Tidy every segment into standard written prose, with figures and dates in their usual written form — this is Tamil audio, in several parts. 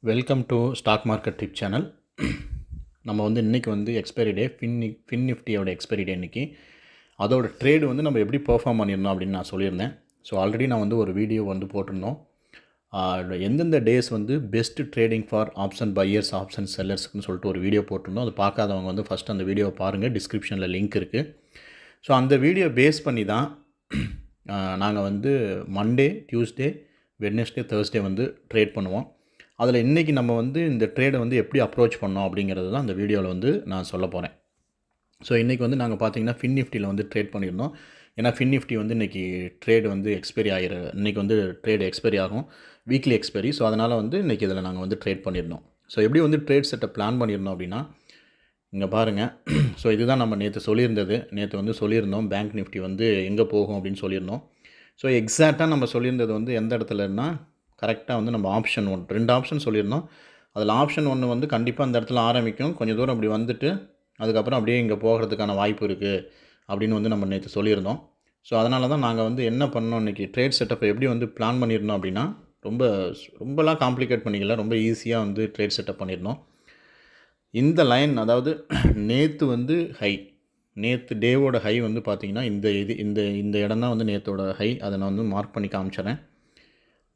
Welcome to stock market tip channel. நம்ம வந்து இன்றைக்கி வந்து எக்ஸ்பைரி டே ஃபின்னிஃப்டியோட எக்ஸ்பைரி டே இன்றைக்கி. அதோட ட்ரேடு வந்து நம்ம எப்படி பெர்ஃபார்ம் பண்ணியிருந்தோம் அப்படின்னு நான் சொல்லியிருந்தேன். ஸோ ஆல்ரெடி நான் வந்து ஒரு வீடியோ வந்து போட்டிருந்தோம். எந்தெந்த டேஸ் வந்து best trading for option buyers option செல்லர்ஸ்க்குன்னு சொல்லிட்டு ஒரு வீடியோ போட்டிருந்தோம். அது பார்க்காதவங்க வந்து ஃபஸ்ட் அந்த வீடியோவை பாருங்கள், டிஸ்கிரிப்ஷனில் லிங்க் இருக்குது. ஸோ அந்த வீடியோ பேஸ் பண்ணி தான் நாங்கள் வந்து மண்டே, டியூஸ்டே, வெட்னஸ்டே, தேர்ஸ்டே வந்து ட்ரேட் பண்ணுவோம். அதில் இன்றைக்கி நம்ம வந்து இந்த ட்ரேடை வந்து எப்படி அப்ரோச் பண்ணோம் அப்படிங்கிறது தான் அந்த வீடியோவில் வந்து நான் சொல்ல போகிறேன். ஸோ இன்றைக்கி வந்து நாங்கள் பார்த்திங்கன்னா ஃபின்னிஃப்டியில் வந்து ட்ரேட் பண்ணியிருந்தோம். ஏன்னா ஃபின்னிஃப்டி வந்து இன்றைக்கி ட்ரேடு வந்து எக்ஸ்பைரி இன்றைக்கி வந்து ட்ரேடு எக்ஸ்பைரி ஆகும், வீக்லி எக்ஸ்பைரி. ஸோ அதனால் வந்து இன்றைக்கி இதில் நாங்கள் வந்து ட்ரேட் பண்ணியிருந்தோம். ஸோ எப்படி வந்து ட்ரேட் செட்டை பிளான் பண்ணியிருந்தோம் அப்படின்னா, இங்கே பாருங்கள். ஸோ இதுதான் நம்ம நேற்று சொல்லியிருந்தது. நேற்று வந்து சொல்லியிருந்தோம் பேங்க் நிஃப்டி வந்து எங்கே போகும் அப்படின்னு சொல்லியிருந்தோம். ஸோ எக்ஸாக்டாக நம்ம சொல்லியிருந்தது வந்து எந்த இடத்துலன்னா, கரெக்டாக வந்து நம்ம ஆப்ஷன் 1 2 ஆப்ஷன் சொல்லியிருந்தோம். அதில் ஆப்ஷன் 1 வந்து கண்டிப்பாக அந்த இடத்துல ஆரம்பிக்கும், கொஞ்சம் தூரம் அப்படி வந்துட்டு அதுக்கப்புறம் அப்படியே இங்கே போகிறதுக்கான வாய்ப்பு இருக்குது அப்படின்னு வந்து நம்ம நேற்று சொல்லியிருந்தோம். ஸோ அதனால தான் நாங்கள் வந்து என்ன பண்ணோம், இன்றைக்கி ட்ரேட் செட்டப்பை எப்படி வந்து பிளான் பண்ணியிருந்தோம் அப்படின்னா, ரொம்பலாம் காம்ப்ளிகேட் பண்ணிக்கல, ரொம்ப ஈஸியாக வந்து ட்ரேட் செட்டப் பண்ணியிருந்தோம். இந்த லைன், அதாவது நேற்று வந்து நேற்று டேவோட ஹை வந்து பார்த்திங்கன்னா இந்த இடம் தான் வந்து நேற்றோட ஹை. அதை நான் வந்து மார்க் பண்ணி காமிச்சிடறேன்.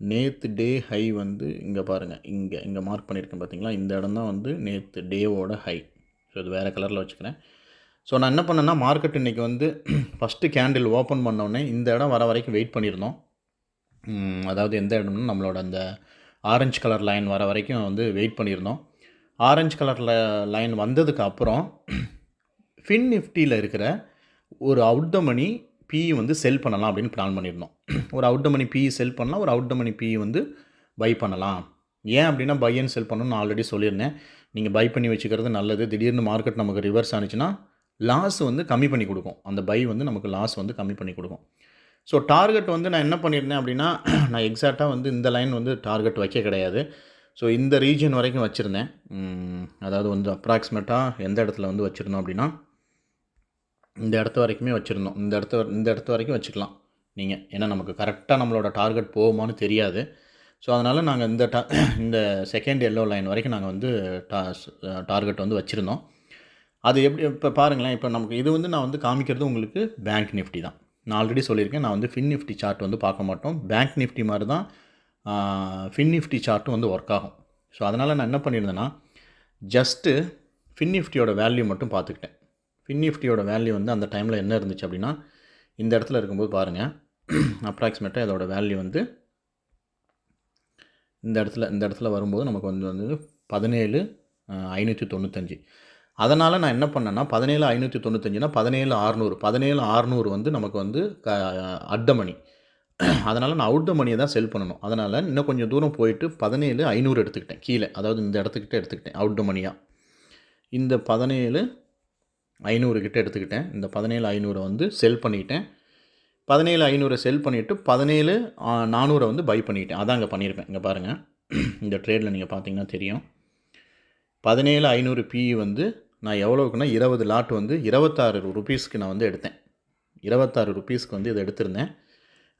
நேற்று டே ஹை வந்து இங்கே பாருங்கள், இங்கே மார்க் பண்ணியிருக்கேன் பார்த்தீங்களா, இந்த இடம் தான் வந்து நேற்று டேவோட ஹை. ஸோ இது வேறு கலரில் வச்சுக்கிறேன். ஸோ நான் என்ன பண்ணேன்னா, மார்க்கெட் இன்றைக்கி வந்து ஃபஸ்ட்டு கேண்டில் ஓப்பன் பண்ணோடனே இந்த இடம் வர வரைக்கும் வெயிட் பண்ணியிருந்தோம். அதாவது எந்த இடம்னா நம்மளோட அந்த ஆரஞ்சு கலர் லைன் வர வரைக்கும் வந்து வெயிட் பண்ணியிருந்தோம். ஆரஞ்சு கலரில் லைன் வந்ததுக்கு அப்புறம் ஃபின்னிஃப்டியில் இருக்கிற ஒரு அவுட் த மணி பிஇ வந்து செல் பண்ணலாம் அப்படின்னு பிளான் பண்ணியிருந்தோம். ஒரு அவுட் த மணி பிஇ செல் பண்ணலாம், ஒரு அவுட் த மணி பிஇ வந்து பை பண்ணலாம். ஏன் அப்படின்னா, பை அண்ட் செல் பண்ணணும்னு நான் ஆல்ரெடி சொல்லியிருந்தேன். நீங்கள் பை பண்ணி வச்சுக்கிறது நல்லது. திடீர்னு மார்க்கெட் நமக்கு ரிவர்ஸ் ஆனிச்சுன்னா லாஸ் வந்து கம்மி பண்ணி கொடுக்கும். அந்த பை வந்து நமக்கு லாஸ் வந்து கம்மி பண்ணி கொடுக்கும். ஸோ டார்கெட் வந்து நான் என்ன பண்ணியிருந்தேன் அப்படின்னா, நான் எக்ஸாக்டாக வந்து இந்த லைன் வந்து டார்கெட் வைக்க கிடையாது. ஸோ இந்த ரீஜன் வரைக்கும் வச்சுருந்தேன். அதாவது வந்து அப்ராக்சிமேட்டாக எந்த இடத்துல வந்து வச்சுருந்தோம் அப்படின்னா, இந்த இடத்து வரைக்குமே வச்சுருந்தோம். இந்த இடத்து வரைக்கும் வச்சுக்கலாம் நீங்கள். ஏன்னா நமக்கு கரெக்டாக நம்மளோட டார்கெட் போகுமான்னு தெரியாது. ஸோ அதனால் நாங்கள் இந்த செகண்ட் எல்லோ லைன் வரைக்கும் நாங்கள் வந்து டார்கெட் வந்து வச்சுருந்தோம். அது எப்படி இப்போ பாருங்களேன். இப்போ நமக்கு இது வந்து நான் வந்து காமிக்கிறது உங்களுக்கு பேங்க் நிஃப்டி தான். நான் ஆல்ரெடி சொல்லியிருக்கேன், நான் வந்து ஃபின்னிஃப்டி சார்ட் வந்து பார்க்க மாட்டோம். பேங்க் நிஃப்டி மாதிரி தான் ஃபின்னிஃப்டி சார்ட்டும் வந்து ஒர்க் ஆகும். ஸோ அதனால் நான் என்ன பண்ணியிருந்தேன்னா, ஜஸ்ட்டு ஃபின்னிஃப்டியோட வேல்யூ மட்டும் பார்த்துக்கிட்டேன். ஃபின்னிஃப்டியோட வேல்யூ வந்து அந்த டைமில் என்ன இருந்துச்சு அப்படின்னா, இந்த இடத்துல இருக்கும்போது பாருங்கள், அப்ராக்சிமேட்டாக இதோட வேல்யூ வந்து இந்த இடத்துல வரும்போது நமக்கு வந்து 17,595. அதனால் நான் என்ன பண்ணேன்னா, 17,595னா 17,600 வந்து நமக்கு வந்து அட் த மணி. அதனால் நான் அவுட் த மணியை தான் செல் பண்ணணும். அதனால் இன்னும் கொஞ்சம் தூரம் போயிட்டு 17,500 எடுத்துக்கிட்டேன் கீழே. அதாவது இந்த இடத்துக்கிட்ட எடுத்துக்கிட்டேன் அவுட் த மணியாக. இந்த 17,500 கிட்ட எடுத்துக்கிட்டேன். இந்த 17,500 வந்து செல் பண்ணிக்கிட்டேன். 17,500 செல் பண்ணிவிட்டு 17,400 வந்து பை பண்ணிக்கிட்டேன். அதான் இங்கே பண்ணியிருப்பேன். இங்கே பாருங்கள், இந்த ட்ரேடில் நீங்கள் பார்த்தீங்கன்னா தெரியும். 17,500 பிஇ வந்து நான் எவ்வளோக்குன்னா 20 லாட் வந்து 26 ருபீஸ்க்கு நான் வந்து எடுத்தேன். 26 ருபீஸ்க்கு வந்து இதை எடுத்திருந்தேன்.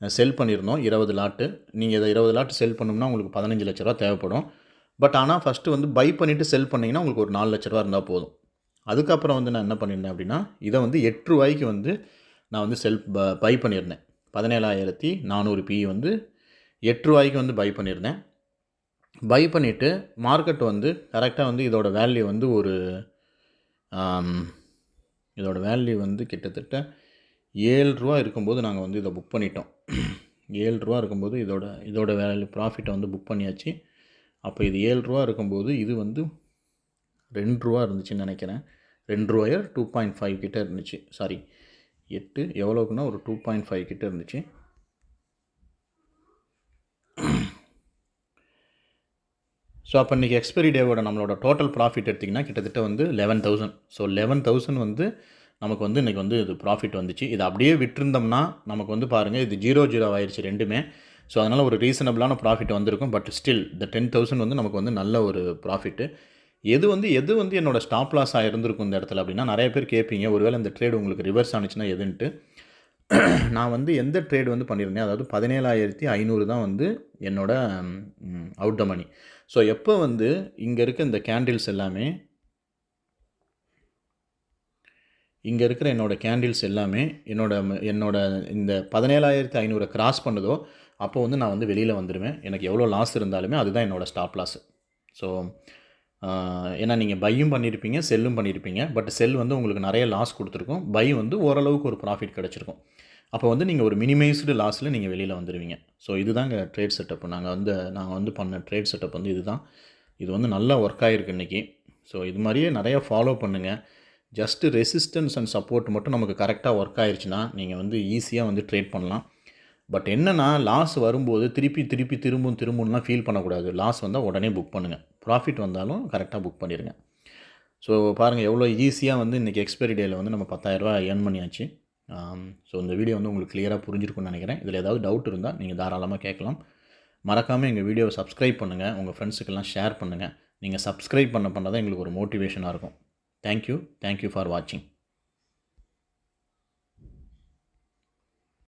செல் பண்ணியிருந்தோம் 20 லாட்டு. நீங்கள் இதை 20 லாட்டு செல் பண்ணோம்னா உங்களுக்கு 15 லட்ச ரூபா தேவைப்படும். பட் ஆனால் ஃபஸ்ட்டு வந்து பை பண்ணிவிட்டு செல் பண்ணிங்கன்னா உங்களுக்கு ஒரு 4 லட்ச ரூபா இருந்தால் போதும். அதுக்கப்புறம் வந்து நான் என்ன பண்ணியிருந்தேன் அப்படின்னா, இதை வந்து 8 ரூபாய்க்கு வந்து நான் வந்து பை பண்ணியிருந்தேன். 17,400 பிஇ வந்து 8 ரூபாய்க்கு வந்து பை பண்ணியிருந்தேன். பை பண்ணிவிட்டு மார்க்கெட் வந்து கரெக்டாக வந்து இதோட வேல்யூ வந்து கிட்டத்தட்ட 7 ரூபா இருக்கும்போது நாங்கள் வந்து இதை புக் பண்ணிட்டோம். 7 ரூபா இருக்கும்போது இதோட வேல்யூ ப்ராஃபிட்டை வந்து புக் பண்ணியாச்சு. அப்போ இது 7 ரூபா இருக்கும்போது இது வந்து 2 ரூபா இருந்துச்சுன்னு நினைக்கிறேன். 2 ரூபாயோ 2.5 கிட்ட இருந்துச்சு. சாரி, 8 எவ்வளோக்குன்னா ஒரு 2.5 கிட்ட இருந்துச்சு. ஸோ அப்போ இன்றைக்கி எக்ஸ்பைரி டேவோட நம்மளோட டோட்டல் ப்ராஃபிட் எடுத்திங்கன்னா கிட்டத்தட்ட வந்து 11,000. ஸோ 11,000 வந்து நமக்கு வந்து இன்றைக்கி வந்து இது ப்ராஃபிட் வந்துச்சு. இது அப்படியே விட்டுருந்தோம்னா நமக்கு வந்து பாருங்கள், இது 0 ஆயிடுச்சு ரெண்டுமே. ஸோ அதனால் ஒரு ரீசனபிளான ப்ராஃபிட் வந்திருக்கும். பட் ஸ்டில் இந்த 10,000 வந்து நமக்கு வந்து நல்ல ஒரு ப்ராஃபிட்டு. எது வந்து என்னோடய ஸ்டாப் லாஸாக இருந்திருக்கும் இந்த இடத்துல அப்படின்னா, நிறைய பேர் கேட்பீங்க, ஒருவேளை இந்த ட்ரேடு உங்களுக்கு ரிவர்ஸ் ஆனிச்சுன்னா எதுன்ட்டு. நான் வந்து எந்த ட்ரேடு வந்து பண்ணியிருந்தேன், அதாவது 17,500 தான் வந்து என்னோட அவுட் த மணி. ஸோ எப்போ வந்து இங்கே இருக்க இந்த கேண்டில்ஸ் எல்லாமே இங்கே இருக்கிற என்னோடய கேண்டில்ஸ் எல்லாமே என்னோட இந்த 17,500 கிராஸ் பண்ணுதோ அப்போ வந்து நான் வந்து வெளியில் வந்துடுவேன். எனக்கு எவ்வளோ லாஸ் இருந்தாலுமே அதுதான் என்னோடய ஸ்டாப் லாஸ். ஸோ ஏன்னா நீங்கள் பையும் பண்ணியிருப்பீங்க, செல்லும் பண்ணியிருப்பீங்க. பட் செல் வந்து உங்களுக்கு நிறைய லாஸ் கொடுத்துருக்கும். பை வந்து ஓரளவுக்கு ஒரு ப்ராஃபிட் கிடச்சிருக்கும். அப்போ வந்து நீங்கள் ஒரு மினிமைஸ்டு லாஸில் நீங்கள் வெளியில் வந்துடுவீங்க. ஸோ இதுதாங்க ட்ரேட் செட்டப். நாங்கள் வந்து பண்ண ட்ரேட் செட்டப் வந்து இதுதான். இது வந்து நல்லா ஒர்க் ஆகிருக்கு இன்றைக்கி. ஸோ இது மாதிரியே நிறைய ஃபாலோ பண்ணுங்கள். ஜஸ்ட்டு ரெசிஸ்டன்ஸ் அண்ட் சப்போர்ட் மட்டும் நமக்கு கரெக்டாக ஒர்க் ஆயிடுச்சுன்னா நீங்கள் வந்து ஈஸியாக வந்து ட்ரேட் பண்ணலாம். பட் என்னென்னா லாஸ் வரும்போது திரும்பும்லாம் ஃபீல் பண்ணக்கூடாது. லாஸ் வந்தால் உடனே புக் பண்ணுங்கள். ப்ராஃபிட் வந்தாலும் கரெக்டாக புக் பண்ணிடுங்க. ஸோ பாருங்கள் எவ்வளோ ஈஸியாக வந்து இன்றைக்கி எக்ஸ்பைரி டேயில் வந்து நம்ம 10,000 ஏர்ன் பண்ணியாச்சு. ஸோ இந்த வீடியோ வந்து உங்களுக்கு கிளியராக புரிஞ்சிருக்கும்னு நினைக்கிறேன். இதில் ஏதாவது டவுட் இருந்தால் நீங்கள் தாராளமாக கேட்கலாம். மறக்காமல் எங்கள் வீடியோவை சப்ஸ்கிரைப் பண்ணுங்கள். உங்கள் ஃப்ரெண்ட்ஸுக்கெல்லாம் ஷேர் பண்ணுங்கள். நீங்கள் சப்ஸ்கிரைப் பண்ண தான் எங்களுக்கு ஒரு மோட்டிவேஷனாக இருக்கும். தேங்க்யூ ஃபார் வாட்சிங்.